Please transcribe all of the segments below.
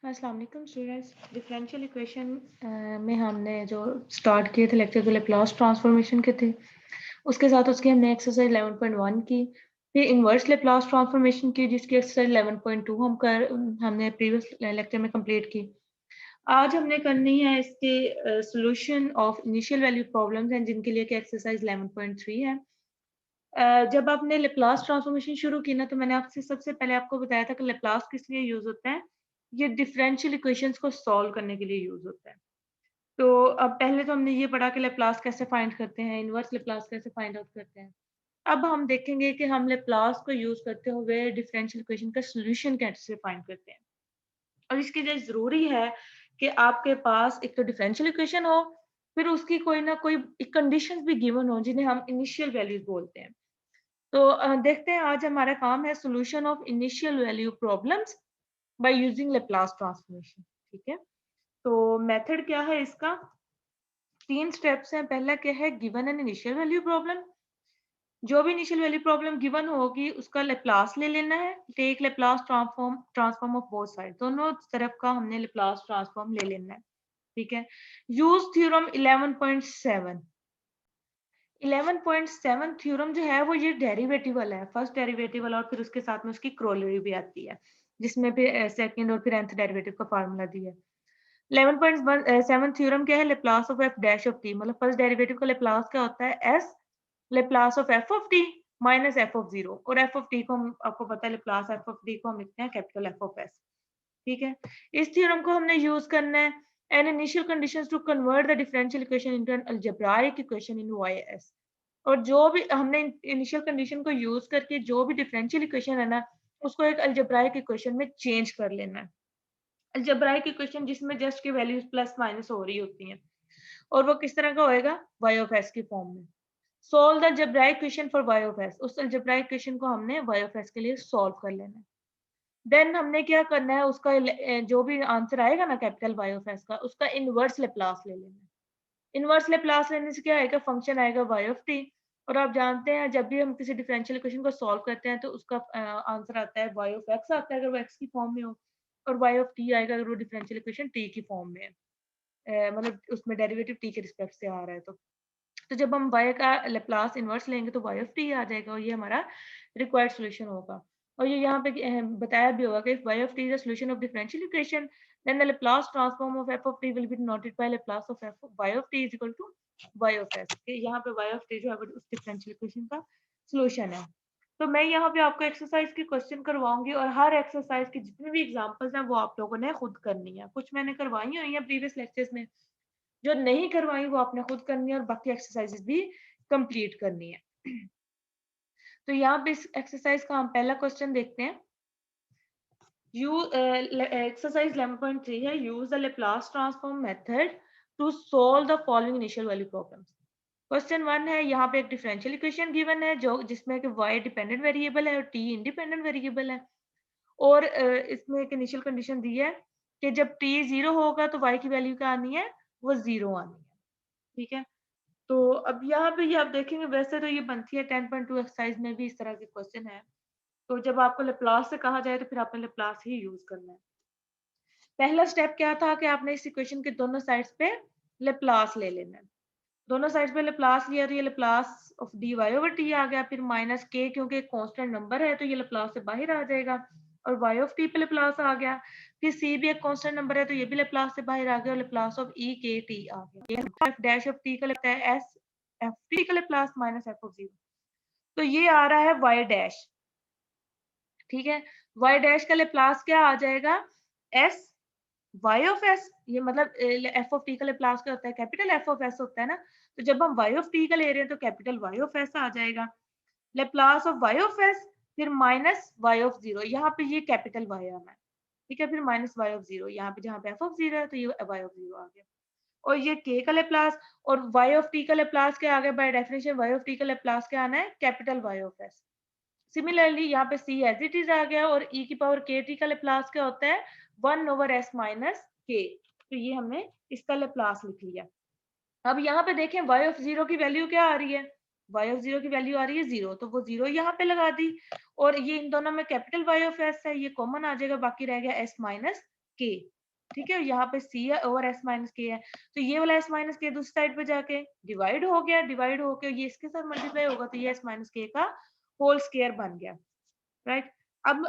अस्सलाम वालेकुम students. Differential equation में हमने जो स्टार्ट किए थे लेक्चर जो लैप्लास ट्रांसफॉर्मेशन के थे, उसके साथ उसकी हमने एक्सरसाइज 11.1 की, फिर इनवर्स लैप्लास ट्रांसफॉर्मेशन की जिसकी एक्सरसाइज 11.2 हमने प्रीवियस लेक्चर में कंप्लीट की। आज हमने करनी है इसके solution of initial value problems हैं जिनके लिए कि एक्सरसाइज 11.3 है। जब आपने लैप्लास ट्रांसफॉर्मेशन शुरू की ना तो मैंने आपसे सबसे पहले आपको बताया था कि लैप्लास किस लिए यूज होता है। ये डिफरेंशियल इक्वेशंस को सॉल्व करने के लिए यूज होता है। तो अब पहले तो हमने ये पढ़ा कि लैप्लास कैसे फाइंड करते हैं, इनवर्स लैप्लास कैसे फाइंड आउट करते हैं। अब हम देखेंगे कि हम लैप्लास को यूज करते हुए डिफरेंशियल इक्वेशन का सॉल्यूशन कैसे फाइंड करते हैं। और इसके लिए जरूरी है कि आपके पास एक तो डिफरेंशियल इक्वेशन हो, फिर उसकी कोई ना कोई कंडीशंस भी गिवन हो जिन्हें हम इनिशियल वैल्यूज बोलते हैं। तो देखते हैं आज हमारा काम है solution of initial value problems by using Laplace transformation. ठीक है, तो मेथड क्या है इसका? 3 स्टेप्स हैं। पहला क्या है, given an initial value problem. जो भी इनिशियल वैल्यू प्रॉब्लम गिवन होगी उसका लैप्लास ले लेना है। Take Laplace transform of both side, दोनों तरफ का हमने लैप्लास ट्रांसफॉर्म ले लेना है। ठीक है, यूज थ्योरम 11.7। 11.7 थ्योरम जो है वो ये डेरिवेटिव वाला है, फर्स्ट डेरिवेटिव वाला, और फिर उसके साथ में उसकी क्रोलरी भी आती है जिसमें फिर सेकंड और फिर nth डेरिवेटिव का फार्मूला दिया है। 11.7 थ्योरम क्या है, Laplace of F dash of T, मतलब फर्स्ट डेरिवेटिव का लैप्लास क्या होता है, S Laplace of F of T minus F of zero, और एफ ऑफ टी को हम, आपको पता है लैप्लास एफ ऑफ टी को हम लिखते हैं कैपिटल एफ ऑफ एस। ठीक है, इस थ्योरम को हमने यूज करना है। An initial conditions to convert the differential equation into an algebraic equation in Y s. और जो भी हमने इनिशियल कंडीशन को यूज करके जो भी डिफरेंशियल इक्वेशन है ना, उसको एक अलजेब्राइक इक्वेशन में चेंज कर लेना है। अलजेब्राइक इक्वेशन जिसमें जस्ट की वैल्यूज प्लस माइनस हो रही होती हैं, और वो किस तरह का होएगा, y ऑफ s की फॉर्म में। Solve the algebraic equation for y of s, उस अलजेब्राइक इक्वेशन को हमने y ऑफ s के लिए सोल्व कर लेना है। देन हमने क्या करना है, उसका जो भी आंसर आएगा ना कैपिटल y ऑफ s का, उसका इनवर्स लेप्लास ले लेना है। इनवर्स लेप्लास लेने से क्या आएगा, फंक्शन आएगा y ऑफ t। और आप जानते हैं जब भी हम किसी डिफरेंशियल इक्वेशन को सॉल्व करते हैं तो उसका आंसर आता है y ऑफ x आता है अगर वो x की फॉर्म में हो, और y ऑफ t आएगा अगर वो डिफरेंशियल इक्वेशन t की फॉर्म में है, मतलब उसमें डेरिवेटिव t के रिस्पेक्ट से आ रहा है। तो जब हम y का लेप्लास इनवर्स लेंगे तो y ऑफ t आ जाएगा, और ये हमारा रिक्वायर्ड सॉल्यूशन होगा। और ये यहाँ पे बताया भी होगा कि if y of t is a solution of differential equation then the Laplace transform of f of t will be denoted by Laplace of f of y of t is equal to y of s। यहाँ पे y of t जो है वो उस differential equation का solution है। तो मैं यहाँ पे आपको एक्सरसाइज की क्वेश्चन करवाऊंगी, और हर एक्सरसाइज की जितनी भी एग्जांपल्स हैं वो आप लोगों ने खुद करनी है। कुछ मैंने करवाई हुई है प्रीवियस लेक्चर्स में, जो नहीं करवाई वो आपने खुद करनी है, और बाकी एक्सरसाइजेस भी कंप्लीट करनी है। तो यहाँ पे इस एक्सरसाइज का हम पहला क्वेश्चन देखते हैं। यू एक्सरसाइज 11.3 है, use the Laplace transform method to solve the following initial value problems. Question 1 है, यहाँ पे एक डिफरेंशियल इक्वेशन गिवन है जो जिसमें कि y डिपेंडेंट वेरिएबल है और t इंडिपेंडेंट वेरिएबल है, और इसमें एक इनिशियल कंडीशन दी है कि जब t 0 होगा तो y की वैल्यू क्या आनी है, वो 0 आनी है। ठीक है, तो अब यहाँ पे ये आप देखेंगे, वैसे तो ये बनती है 10.2 एक्सरसाइज में भी इस तरह के क्वेश्चन है। तो जब आपको लैप्लास से कहा जाए तो फिर आपने लैप्लास ही यूज करना है। पहला स्टेप क्या था कि आपने इस इक्वेशन के दोनों साइड्स पे लैप्लास ले लेना है। दोनों साइड्स पे लैप्लास लिया तो ये Laplace of dy over t आ गया, फिर माइनस k क्योंकि एक कांस्टेंट नंबर है तो ये लैप्लास से बाहर आ जाएगा, और y ऑफ t पे लैप्लास आ गया। फिर c भी एक कांस्टेंट नंबर है तो ये भी लैप्लास से बाहर आ गया, और Laplace of e k t आ गया। f डैश ऑफ t का लगता है s f t का लैप्लास माइनस f ऑफ 0, तो ये आ रहा है y डैश। ठीक है, y डैश का लैप्लास क्या आ जाएगा, s y ऑफ s। ये मतलब f ऑफ t का लैप्लास क्या होता है, कैपिटल f ऑफ s होता है ना, तो जब हम y ऑफ t का ले रहे हैं तो कैपिटल y ऑफ s आ जाएगा। Laplace of y of s, फिर माइनस y ऑफ 0, यहाँ पे ये कैपिटल y आना है। ठीक है, फिर माइनस y ऑफ 0, यहाँ पे जहाँ पे f ऑफ 0 है तो ये y ऑफ 0 आ गया, और ये k का लैप्लास, और y ऑफ t का लैप्लास क्या आ गया, by definition y of t का लैप्लास क्या आना है, capital y of s। Similarly यहाँ पे c एज इट इज आ गया, और e की पावर k t का लैप्लास क्या होता है, 1 ओवर s माइनस k। तो ये हमने इसका लैप्लास लिख लिया। अब यहाँ पे देखें y ऑफ 0 की वैल्यू क्या आ रही है, y ऑफ 0 की वैल्यू आ रही है 0, तो वो 0 यहाँ पे लगा दी, और ये इन दोनों में कैपिटल y ऑफ s है, ये कॉमन आ जाएगा, बाकी रह गया s माइनस के, ठीक है, यहाँ पे सी है ओवर एस माइनस के है, तो ये वाला एस माइनस के दूसरी साइड पे जाके डिवाइड हो गया, डिवाइड होके ये इसके साथ मल्टीप्लाई होगा तो ये एस माइनस के का होल स्क्वायर बन गया, राइट। अब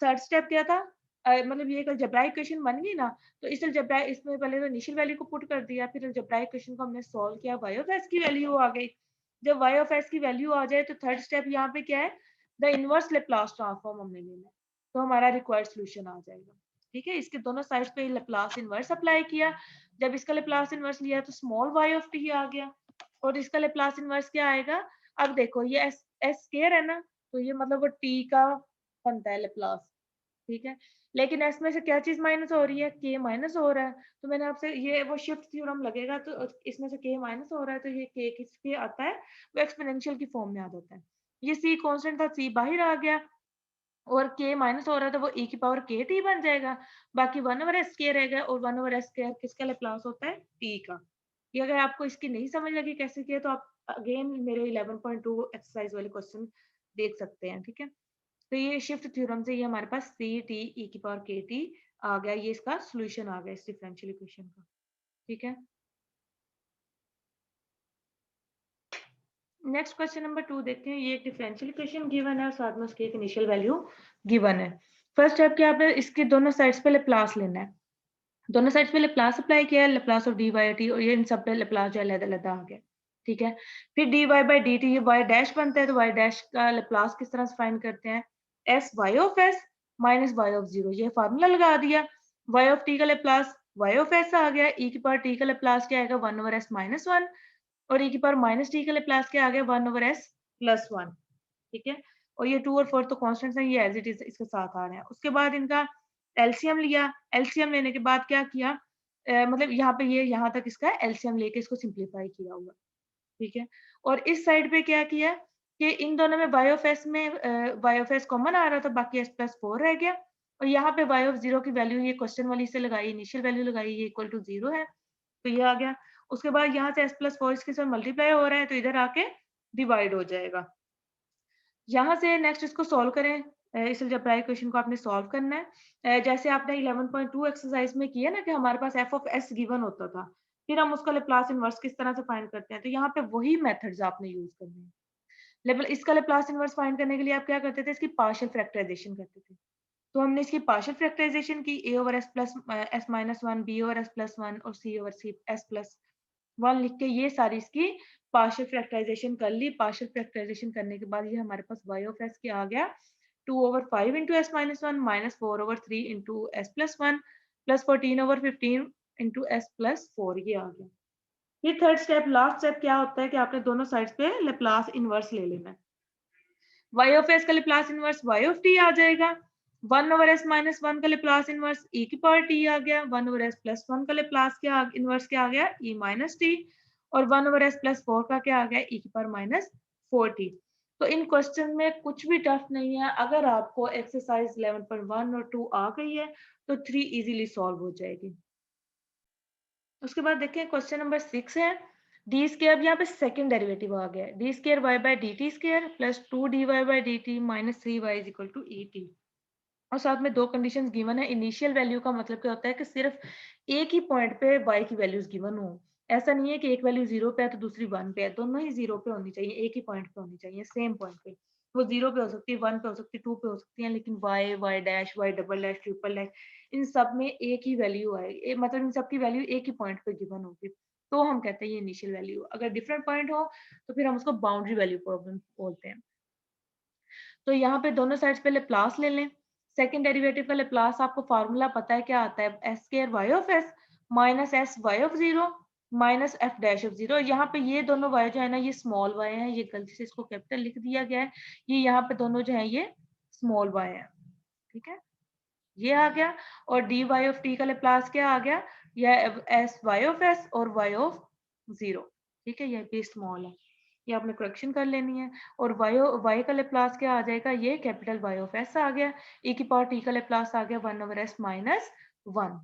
थर्ड स्टेप क्या था, मतलब ये एक अलजेब्राइक इक्वेशन बन गई ना, तो इस अलजेब्राइक इसमें पहले तो इनिशियल वैल्यू को पुट कर दिया, फिर अलजेब्राइक इक्वेशन को हमने सॉल्व किया, y ऑफ s की वैल्यू आ गई। जब y ऑफ s की वैल्यू आ जाए तो थर्ड स्टेप यहाँ पे क्या है, द इनवर्स लेप्लास ट्रांसफॉर्म हमने लेना है, तो हमारा रिक्वायर्ड सॉल्यूशन आ जाएगा, ठीक है। इसके दोनों साइड्स पे लेप्लास इनवर्स अप्लाई किया, जब इसका लेप्लास इनवर्स लिया तो स्मॉल y ऑफ t आ गया, और इसका लेप्लास इनवर्स क्या आएगा, अब देखो ये s स्क्वायर है ना, तो ये मतलब वो t का बनता है लेप्लास, ठीक है। लेकिन s में से क्या चीज माइनस हो रही है, k माइनस हो रहा है, तो मैंने आपसे ये वो शिफ्ट थ्योरम लगेगा, तो इसमें से k माइनस हो रहा है, तो ये k किसके आता है, वो एक्सपोनेंशियल की फॉर्म में आ जाता है। ये c कांस्टेंट था, c बाहर आ गया, और k माइनस हो रहा है तो वो e की पावर k t बन जाएगा, बाकी 1 ओवर s स्क्वायर रहेगा, और 1 ओवर s स्क्वायर किसका लेप्लास होता है, t का। ये अगर आपको इसकी नहीं समझ लगी कैसे किया, तो आप अगेन मेरे 11.2 एक्सरसाइज वाले क्वेश्चन देख सकते हैं, ठीक है। तो ये शिफ्ट थ्योरम से ये हमारे पास सी टी ई की पावर के टी आ गया, ये इसका सॉल्यूशन आ गया इस डिफरेंशियल इक्वेशन का, ठीक है। नेक्स्ट क्वेश्चन नंबर 2 देखते हैं, ये एक डिफरेंशियल इक्वेशन गिवन है और साथ में उसकी एक इनिशियल वैल्यू गिवन है। फर्स्ट स्टेप क्या है, इसके दोनों साइड्स पे लेप्लास लेना है, दोनों साइड्स पे लेप्लास अप्लाई किया है, Laplace of D by T, और ये इन सब पे लेप्लास जो है अलग-अलग आ गया, ठीक है। फिर D Y by D T, ये वाई डैश बनता है, तो वाई डैश का लेप्लास किस तरह से फाइंड करते हैं, S Y of S minus Y of zero, ये फार्मूला लगा दिया, वाई ऑफ टी का लेप्लास वाई ऑफ एस आ गया, ई की पावर टी का लेप्लास क्या आएगा, 1 ओवर एस माइनस 1, और ई की पावर माइनस टी का लेप्लास क्या आ गया, 1 ओवर एस प्लस 1, ठीक है। और ये 2 और 4 तो कांस्टेंट्स हैं, ये एज इट इज इसके साथ आ रहे हैं। उसके बाद इनका एलसीएम लिया, एलसीएम लेने के बाद क्या किया, मतलब यहाँ पे ये यहाँ तक इसका एलसीएम लेके इसको सिंप्लीफाई किया हुआ, ठीक है। और इस साइड पे क्या किया कि इन दोनों में y ऑफ s में y ऑफ s कॉमन आ रहा था, बाकी s प्लस 4 रह गया, और यहाँ पे y ऑफ 0 की वैल्यू ये क्वेश्चन वाली से लगाई, इनिशियल वैल्यू लगाई, ये इक्वल टू 0 है, तो ये आ गया। उसके बाद यहाँ से s प्लस 4 इसके साथ मल्टीप्लाई हो रहा है, तो इधर आके डिवाइड हो जाएगा। यहाँ से नेक्स्ट इसको सॉल्व करें, इस अलजेब्राइक इक्वेशन को आपने सॉल्व करना है, जैसे आपने 11.2 एक्सरसाइज में किया ना कि हमारे पास f ऑफ s गिवन होता था, फिर हम उसका लेप्लास इनवर्स किस तरह से फाइंड करते हैं, तो यहाँ पे वही मेथड्स आपने यूज करने हैं। लेवल इसका लेप्लास इनवर्स फाइंड करने के लिए आप क्या करते थे, इसकी पार्शियल फैक्टराइजेशन करते थे, तो हमने इसकी पार्शियल फैक्टराइजेशन की, a over s plus s minus 1, b over s plus 1 और c ओवर s प्लस 1 लिख के ये सारी इसकी पार्शियल फैक्टराइजेशन कर ली। पार्शियल फैक्टराइजेशन करने के बाद ये हमारे पास y ऑफ s क्या आ गया, 2 over 5 into S minus 1 minus 4 over 3 into S plus 1 plus 14 over 15 into S plus 4, ये आ गया। फिर थर्ड स्टेप लास्ट स्टेप क्या होता है कि आपने दोनों साइड्स पे लेप्लास इनवर्स ले लेना है। y ऑफ s का Laplace inverse y of t आ जाएगा, 1 ओवर s माइनस 1 का लेप्लास इनवर्स e की पावर t आ गया, 1 ओवर s प्लस 1 का लेप्लास क्या इनवर्स क्या आ गया, e माइनस t, और 1 ओवर s प्लस 4 का क्या आ गया, e की पावर माइनस 4t। तो इन क्वेश्चन में कुछ भी टफ नहीं है, अगर आपको एक्सरसाइज 11.1 और 2 आ गई है तो 3 इजीली सॉल्व हो जाएगी। उसके बाद देखिए क्वेश्चन नंबर 6 है, डी स्केयर, यहाँ पे सेकंड डेरिवेटिव आ गया है, D square Y by D T square plus 2 D Y by D T minus 3 Y is equal to E T, और साथ में दो कंडीशंस गिवन है। इनिशियल वैल्यू का मतलब क्या होता है कि सिर्फ एक ही पॉइंट पे y की वैल्यूज गिवन हो, ऐसा नहीं है कि एक वैल्यू 0 पे है तो दूसरी 1 पे है, दोनों ही 0 पे होनी चाहिए, एक ही पॉइंट पे होनी चाहिए, सेम पॉइंट पे। वो 0 पे हो सकती है, 1 पे हो सकती है, 2 पे हो सकती है, लेकिन y dash, y double dash, triple dash, इन सब में एक ही वैल्यू आएगी, मतलब इन सब की वैल्यू एक ही पॉइंट पे गिवन होगी, तो हम कहते हैं ये इनिशियल वैल्यू। अगर डिफरेंट पॉइंट हो तो फिर हम उसको बाउंड्री वैल्यू प्रॉब्लम बोलते हैं। तो यहाँ पे दोनों साइड्स पे लेप्लास ले लें। सेकंड डेरिवेटिव का लेप्लास आपको फार्मूला पता है क्या आता है, S square Y of S minus S Y of zero minus F dash of zero. यहाँ पे ये दोनों वाई जो है ना, ये स्मॉल वाई है, ये गलती से इसको कैपिटल लिख दिया गया है, ये यहाँ पे दोनों जो है ये स्मॉल वाई है, ठीक है, ये आ गया। और डी वाई ऑफ टी का लेप्लास क्या आ गया, यह एस वाई ऑफ एस और वाई ऑफ जीरो, ठीक है, यह भी स्मॉल है, ये आपने करेक्शन कर लेनी है। और वाई का लेप्लास क्या आ जाएगा, ये कैपिटल वाई ऑफ एस आ गया, e की पावर टी का लेप्लास आ गया 1 ओवर एस माइनस 1,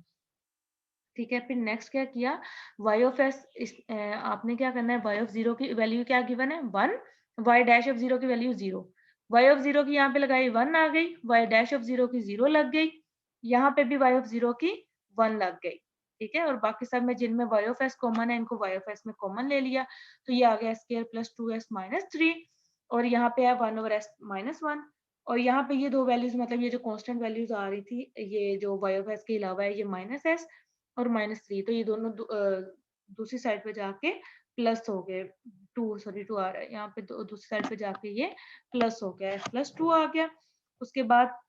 ठीक है। फिर नेक्स्ट क्या किया, वाई ऑफ एस आपने क्या करना है, वाई ऑफ जीरो की वैल्यू क्या गिवन है 1, वाई डैश ऑफ जीरो की वैल्यू 0, वाई ऑफ जीरो की यहाँ पे लगाई 1 आ गई, वाई डैश ऑफ जीरो की 0 लग गई, यहाँ पे भी वाई ऑफ जीरो की 1 लग गई, ठीक है। और बाकी सब में जिनमें y ऑफ s कॉमन है इनको y ऑफ s में कॉमन ले लिया, तो ये आ गया स्क्वायर प्लस 2s माइनस 3 और यहाँ पे है 1 ओवर s माइनस 1 और यहाँ पे ये दो वैल्यूज मतलब ये जो कांस्टेंट वैल्यूज आ रही थी ये जो y ऑफ s के अलावा है ये माइनस s और माइनस 3 तो ये दोनों दूसरी साइड पे जाके प्लस हो गए 2 सॉरी 2 आ रहा है यहाँ पे दूसरी साइड पे जाके ये प्लस हो गया s प्लस 2 आ गया। उसके बाद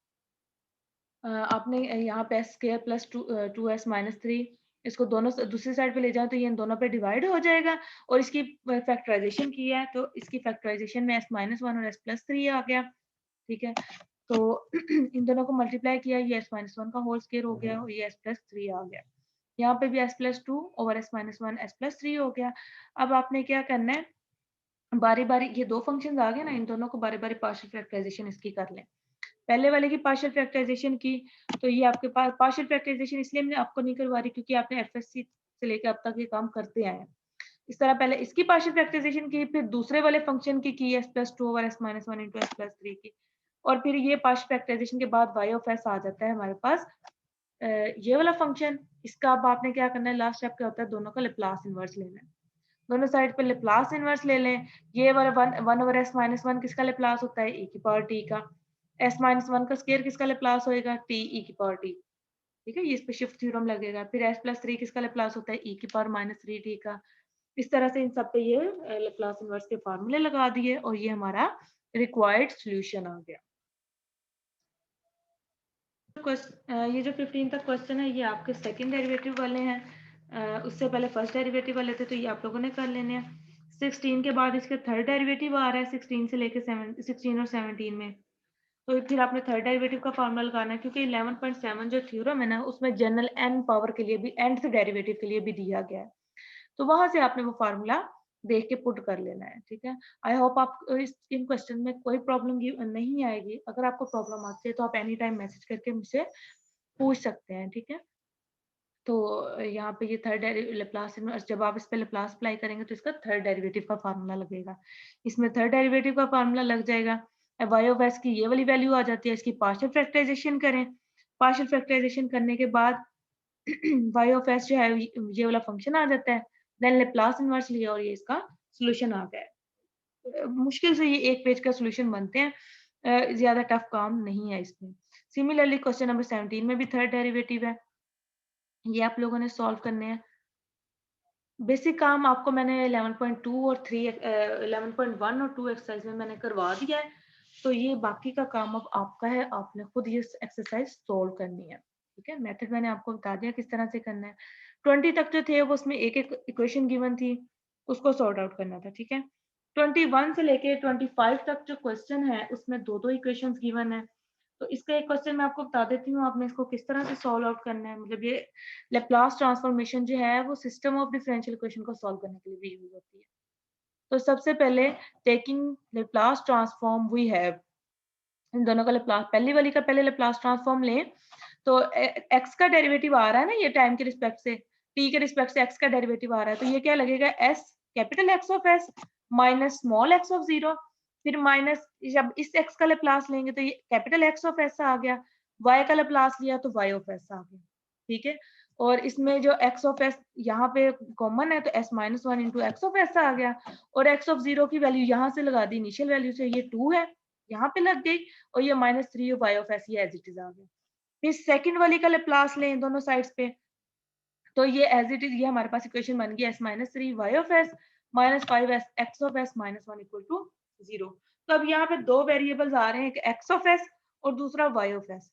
आपने यहाँ पे S square plus 2s minus 3 इसको दोनों दूसरी साइड पे ले जाओ तो ये इन दोनों पे डिवाइड हो जाएगा और इसकी फैक्टराइजेशन की है तो इसकी फैक्टराइजेशन में s माइनस 1 और s प्लस 3 आ गया, ठीक है। तो इन दोनों को मल्टीप्लाई किया ये s माइनस 1 का होल स्क्वायर हो गया और ये s प्लस 3 आ गया। यहाँ पे भी s plus 2 over s minus 1 s plus 3 हो गया। अब आपने क्या करना है, बारी बारी ये दो फंक्शंस आ गए ना, इन दोनों को बारी बारी पार्शियल फैक्टराइजेशन इसकी कर लें। पहले वाले की पार्शियल फैक्टराइजेशन की तो ये आपके पास पार्शियल फैक्टराइजेशन इसलिए मैंने आपको नहीं करवा रही क्योंकि आपने एफएससी से लेकर अब तक ये काम करते आए हैं। इस तरह पहले इसकी पार्शियल फैक्टराइजेशन की फिर दूसरे वाले फंक्शन की s plus 2 over s minus 1 into s plus 3 की और फिर ये पार्शियल फैक्टराइजेशन के बाद y ऑफ s आ जाता है हमारे पास ये वाला फंक्शन। इसका अब आपने क्या करना है, लास्ट स्टेप क्या होता है, दोनों का लेप्लास इनवर्स लेना है। दोनों साइड पे लेप्लास इनवर्स ले लें। ये वाला 1 ओवर s माइनस 1 किसका लेप्लास होता है, e की पावर t का। s माइनस 1 का स्क्वायर किसका लेप्लास होएगा, t e की पावर t, ठीक है। ये इस पे शिफ्ट थ्योरम लगेगा। फिर s प्लस 3 किसका लेप्लास होता है, e की पावर माइनस 3t का। इस तरह से इन सब पे ये लेप्लास इनवर्स के फार्मूले लगा दिए और ये हमारा रिक्वायर्ड सॉल्यूशन आ गया। ये जो 15 तक क्वेश्चन है ये आपके सेकंड डेरिवेटिव वाले हैं। उससे पहले फर्स्ट डेरिवेटिव वाले थे तो ये आप लोगों ने कर लेने हैं। 16 के बाद इसके थर्ड डेरिवेटिव आ रहा है 16 से लेके 16 और 17 में। तो फिर आपने थर्ड डेरिवेटिव का फार्मूला लगाना है क्योंकि 11.7 जो थ्योरम है ना उसमें जनरल n पावर के लिए भी nth डेरिवेटिव के लिए भी दिया गया है, तो वहां से आपने वो फार्मूला देख के पुट कर लेना है, ठीक है। आई होप आप इन क्वेश्चन में कोई प्रॉब्लम नहीं आएगी। अगर आपको प्रॉब्लम आती है तो आप एनी टाइम मैसेज करके मुझसे पूछ सकते हैं, ठीक है। तो यहाँ पे ये थर्ड लेप्लास इनवर्स जब आप इस पे लेप्लास अप्लाई करेंगे तो इसका थर्ड डेरिवेटिव का फार्मूला लगेगा। इसमें थर्ड डेरिवेटिव का फार्मूला लग जाएगा। y ऑफ s की ये वाली वैल्यू आ जाती है, इसकी पार्शियल फैक्टराइजेशन करें। पार्शियल फैक्टराइजेशन करने के बाद y ऑफ s जो है ये वाला फंक्शन आ जाता है। देन लेप्लास इनवर्स लिया और ये इसका सॉल्यूशन आ गया। मुश्किल से ये एक पेज का सॉल्यूशन बनते हैं, ज्यादा टफ काम नहीं है इसमें। सिमिलरली क्वेश्चन नंबर 17 में भी थर्ड डेरिवेटिव है, ये आप लोगों ने सॉल्व करने हैं। बेसिक काम आपको मैंने 11.2 और 3 11.1 और 2 एक्सरसाइज में मैंने करवा दिया है, तो ये बाकी का काम अब आपका है, आपने खुद ये एक्सरसाइज सॉल्व करनी है, ठीक है। मेथड मैंने आपको बता दिया किस तरह से करना है। 20 तक जो थे वो उसमें एक एक इक्वेशन गिवन थी, उसको सॉर्ट आउट करना था, ठीक है। 21 से लेके 25 तक जो क्वेश्चन है उसमें दो दो इक्वेशंस गिवन है। तो इसका एक क्वेश्चन मैं आपको बता देती हूँ, आपने इसको किस तरह से सॉल्व आउट करना है। मतलब ये लेप्लास ट्रांसफॉर्मेशन जो है वो सिस्टम ऑफ डिफरेंशियल इक्वेशन को सॉल्व करने के लिए भी यूज होती है। तो सबसे पहले taking Laplace transform we have, इन दोनों का लेप्लास, पहली वाली का पहले लेप्लास ट्रांसफॉर्म लें तो एक्स का डेरिवेटिव आ रहा है ना ये टाइम के रिस्पेक्ट से, टी के रिस्पेक्ट से एक्स का डेरिवेटिव आ रहा है, तो ये क्या लगेगा S capital x of S minus small x of zero, फिर माइनस जब इस एक्स का लेप्लास लेंगे तो ये कैपिटल एक्स ऑफ एस आ गया, वाई का लेप्लास लिया तो वाई ऑफ एस आ गया, ठीक है। और इसमें जो एक्स ऑफ एस यहाँ पे कॉमन है तो s minus 1 into x of S आ गया और एक्स ऑफ जीरो की वैल्यू यहाँ से लगा दी इनिशियल वैल्यू से, ये 2 है यहाँ पे लग गई और ये -3 वाई ऑफ एस ये एज इट इज आ गया। फिर सेकंड वाली का लेप्लास लें दोनों साइड्स पे, तो ये एज इट इज ये हमारे पास इक्वेशन बन गई s-3 y of s minus 5 x of s minus 1 equal to 0। तो अब यहाँ पे दो वेरिएबल्स आ रहे हैं, एक x ऑफ s और दूसरा y ऑफ s।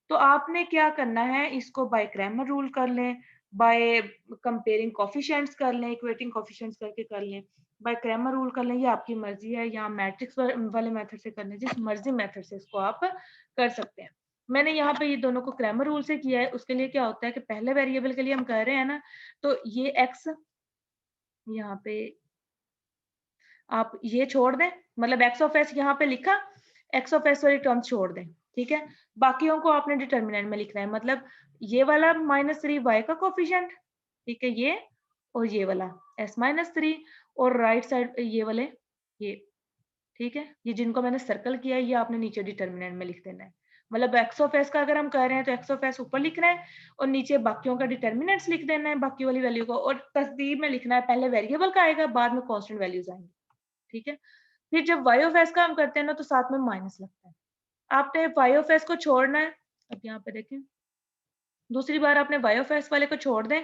तो आपने क्या करना है, इसको बाय क्रैमर रूल कर लें, बाय कंपेयरिंग कोफिशिएंट्स कर लें, इक्वेटिंग कोफिशिएंट्स करके कर लें, बाय क्रैमर रूल कर लें, ये आपकी मर्जी है, या मैट्रिक्स वाले मेथड से कर लें, जिस मर्जी मेथड से इसको आप कर सकते हैं। मैंने यहाँ पे ये दोनों को क्रैमर रूल से किया है। उसके लिए क्या होता है कि पहले वेरिएबल के लिए हम कर रहे हैं ना, तो ये x यहाँ पे आप ये छोड़ दें, मतलब x ऑफ s यहाँ पे लिखा, x ऑफ s वाली टर्म छोड़ दें, ठीक है। बाकियों को आपने डिटर्मिनेंट में लिखना है, मतलब ये वाला -3 y का कोफिशिएंट, ठीक है, ये और ये वाला s-3 और राइट साइड ये वाले ये, ठीक है। ये जिनको मैंने सर्कल किया है ये आपने नीचे डिटर्मिनेंट में लिख देना है। मतलब एक्स ऑफ एस का अगर हम कर रहे हैं तो एक्स ऑफ एस ऊपर लिखना है और नीचे बाकियों का डिटर्मिनेंट्स लिख देना है, बाकी वाली वैल्यू को, और तस्दीर में लिखना है, पहले वेरिएबल का आएगा, बाद में कांस्टेंट वैल्यूज आएंगे, ठीक है। फिर जब वाई ऑफ एस का हम करते हैं ना तो साथ में माइनस लगता है। आपने वाई ऑफ एस को छोड़ना है, अब यहाँ पे देखें, दूसरी बार आपने वाई ऑफ एस वाले को छोड़ दें,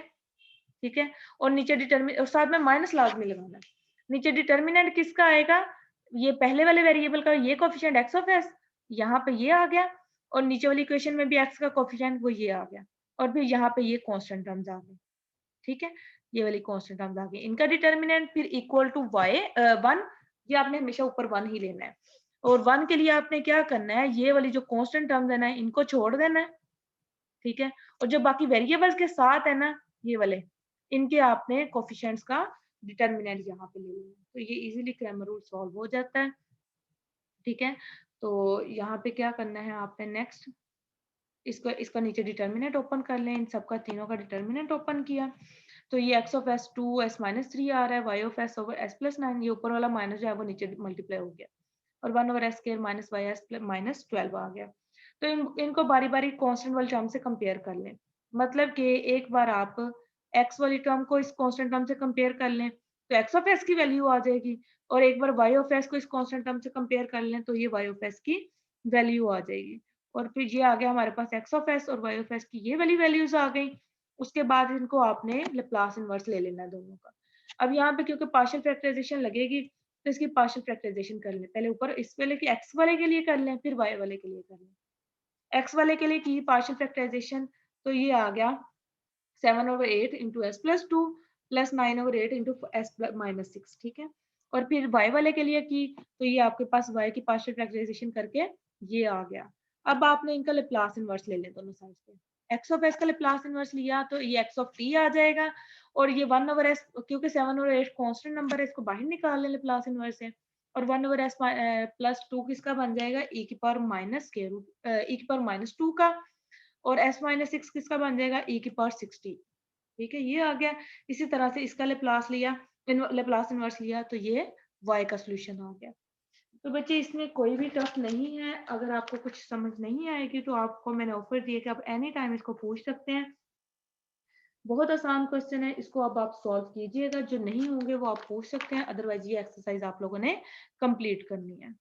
ठीक है, और नीचे डिटर्मिन और साथ में माइनस लाजमी लगाना है। नीचे डिटर्मिनेंट किसका आएगा, ये पहले वाले वेरिएबल का ये कोफिशिएंट एक्स ऑफ एस, यहाँ पे ये आ गया, और नीचे वाली इक्वेशन में भी एक्स का कोफिशिएंट वो ये आ गया, और फिर यहाँ पे ये कांस्टेंट टर्म्स आ गए, ठीक है, ये वाली कांस्टेंट टर्म्स आ गई, इनका डिटर्मिनेंट फिर इक्वल टू वाई 1, ये आपने हमेशा ऊपर 1 ही लेना है, और 1 के लिए आपने क्या करना है, ये वाली जो कांस्टेंट टर्म्स है ना इनको छोड़ देना है, ठीक है, और जो बाकी वेरिएबल्स के साथ है ना ये वाले, इनके आपने कोफिशिएंट्स का डिटर्मिनेंट यहाँ पे ले लेना है, तो ये इजीली क्रैमर रूल सॉल्व हो जाता है, ठीक है। तो यहाँ पे क्या करना है आपने, नेक्स्ट इसको इसका नीचे डिटर्मिनेंट ओपन कर लें, इन सबका तीनों का डिटर्मिनेंट ओपन किया, तो ये X of S 2 S minus 3 आ रहा है, Y of S over S plus 9, ये ऊपर वाला माइनस जो है वो नीचे मल्टीप्लाई हो गया, और 1 over S square minus Y S minus 12 आ गया। तो इनको बारी बारी कांस्टेंट वाली टर्म से कंपेयर कर लें, मतलब कि एक बार आप एक्स वाली टर्म को इस कांस्टेंट टर्म से कंपेयर कर लें तो एक्स ऑफ एस की वैल्यू आ जाएगी, और एक बार वाई ऑफ एस को इस कांस्टेंट टर्म से कंपेयर कर लें तो ये वाई ऑफ एस की वैल्यू आ जाएगी, और फिर ये आ गया हमारे पास एक्स ऑफ एस और वाई ऑफ एस की ये वाली वैल्यूज आ गई। उसके बाद इनको आपने लाप्लास इनवर्स ले लेना है दोनों का। अब यहाँ पे क्योंकि पार्शियल फैक्टराइजेशन लगेगी तो इसकी पार्शियल फैक्टराइजेशन कर लें, पहले ऊपर इस वाले की एक्स वाले के लिए कर लें, फिर वाई वाले के लिए कर लें। एक्स वाले के लिए की पार्शियल फैक्टराइजेशन, तो ये आ गया 7 over 8 into s plus 2 plus 9 over 8 into s minus 6, ठीक है। और फिर y वाले के लिए की तो ये आपके पास y की पार्शियल फैक्टराइजेशन करके ये आ गया। अब आपने इनका लाप्लास इनवर्स ले लें दोनों साइड पे। x ऑफ s का लाप्लास इनवर्स लिया तो ये x ऑफ t आ जाएगा, और ये 1 over s क्योंकि 7 over 8 कांस्टेंट नंबर है इसको बाहर निकाल लें लाप्लास इनवर्स से, और 1 over s प्लस 2 किसका बन जाएगा, e की पावर माइनस के रूट e की पावर माइनस 2 का, और s माइनस 6 किसका बन जाएगा, e की पावर 60, ठीक है, ये आ गया। इसी तरह से इसका लेप्लास लिया, लेप्लास इनवर्स लिया तो ये y का सॉल्यूशन आ गया। तो बच्चे इसमें कोई भी टफ नहीं है, अगर आपको कुछ समझ नहीं आएगी तो आपको मैंने ऑफर दिया कि आप एनी टाइम इसको पूछ सकते हैं। बहुत आसान क्वेश्चन है, इसको अब आप सॉल्व कीजिएगा, जो नहीं होंगे वो आप पूछ सकते हैं, अदरवाइज ये एक्सरसाइज आप लोगों ने कंप्लीट करनी है।